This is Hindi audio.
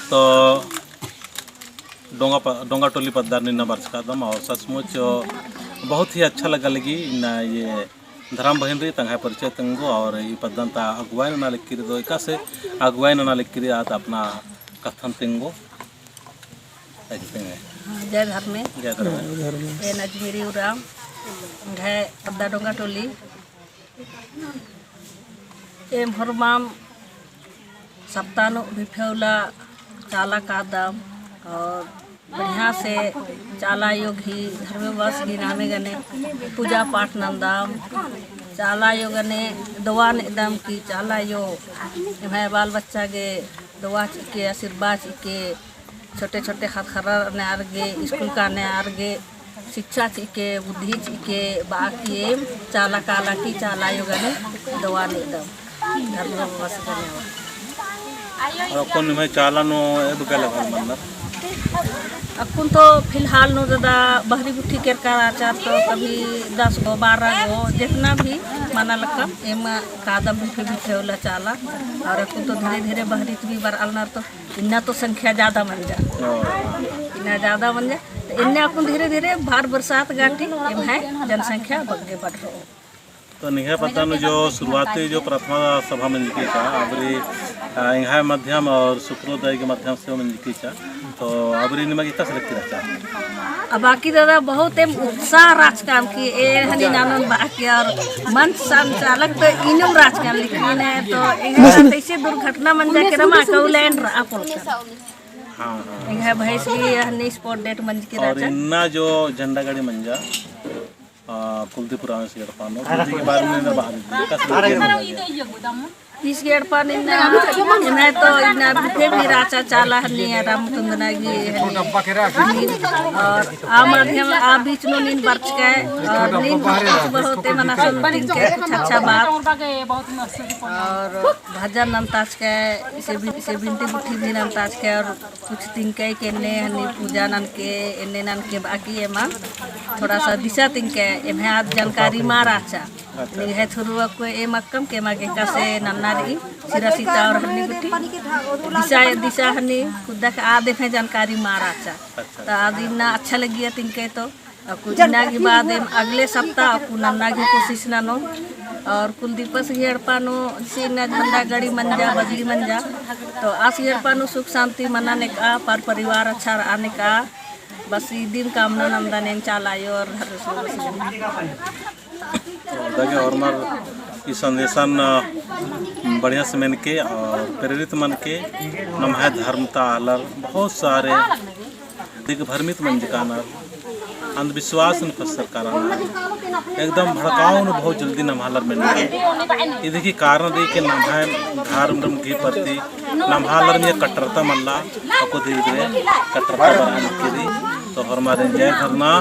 तो डोंगा टोली पद्दार निन्ना बरसकादम और सचमुच बहुत ही अच्छा लगा लगी ना ये धर्म बहन रही तंग परिचय तंगो और ये पद्दंता अगुवाई ना लिखिरी दो इका से अगुवाई ना लिखिरी आत अपना कथन तिंगो जय धर्म ये नजमीरी उराम है पद्दा डोंगा टोली एम हरमाम सप्तानो भिफेवला चाला कादम और बढ़िया से चाला योग ही धर्मवास की नामे गने पूजा पाठ नंदाम चाला योग ने दुआ एकदम की चाला योग भाई बाल बच्चा के दुआ चिके आशीर्वाद चिके छोटे छोटे खतखरा ने आरगे स्कूल का ने आरगे शिक्षा चिके बुद्धि चिके बाकी चाला काला की चाला योग ने दुआ एकदम धर्मवास गने और कौन में चाला नो अब क्या लगा मंदर अकुन तो फिलहाल नो ज़्यादा बहरी बुट्ठी के आचार तो कभी 10 गो 12 गो जितना भी माना लगा एम कादम भी होला चाला और अकुन तो धीरे धीरे बहरी भी बार अलना तो इन्ना तो संख्या ज़्यादा बन जा इन्ना ज़्यादा बन जाए तो इन्ने अकुन धीरे धीरे भार बरसात गाठी एम है जनसंख्या बग्गे बढ़ रहा तो नहीं पता न जो शुरुआती जो प्रथमा सभा में जिकी था अबरी इंहा मध्यम और शुक्रोदय के माध्यम से में जिकी था तो अबरी निमा कितना सेलेक्ट किया अब बाकी दादा बहुत उत्साह राजकाम की ए हनी नानन बाकी और मंच संचालक तो इनम राजकाम लिखने है तो ऐसे दुर्घटना मन जाके रमा कौलैंड आपोलकर हाँ इंहा भैंस की हनी स्पॉट डेट मंज के और इन्ना जो झंडा गाड़ी मंजा कुलदीपुर से गड़पानो के बारे में बात इस गड़पान इन्हें तो इन्हें बुफे भी राचा चाला हनी रामचंद्र की और आ माध्यम आ बीच में नींद बरच के और नींद होते मना के अच्छा बात और भजन नमताज के इसे बिनती बुट्ठी भी नमताज के और कुछ तिनके के ने हनी पूजा नन के इन्ने नन के बाकी एमा थोड़ा सा दिशा तिनके एमे आज जानकारी मार आचा है थुरुआ को ए मक्कम के मागे कसे नन्नारी सिरा सीता और हनी बुट्ठी दिशा हनी खुदा के आदे में जानकारी मार आचा तो आदि ना अच्छा लगी तिनके तो कुछ ना के बाद अगले सप्ताह नन्ना की कोशिश ना नो और कुलदीपस घेड़पानो से न झंडा गड़ी मंजा बजली मंजा तो आस घेड़पानो सुख शांति मनाने का पर परिवार अच्छा आने का बस ई दिन कामना नंदा ने चालायो और और मार ई संदेशन बढ़िया से मन के और प्रेरित मन के नम है धर्मता अलर बहुत सारे दिग्भ्रमित मन जिकाना अंधविश्वास न फसर कराना एकदम भड़काऊ न बहुत जल्दी नम्हालर में ये देखिए कारण दे के नम्हा धर्म के प्रति नम्हालर में कट्टरता मल्ला को धीरे धीरे कट्टरता बनाने के लिए तो हमारे जय धरना।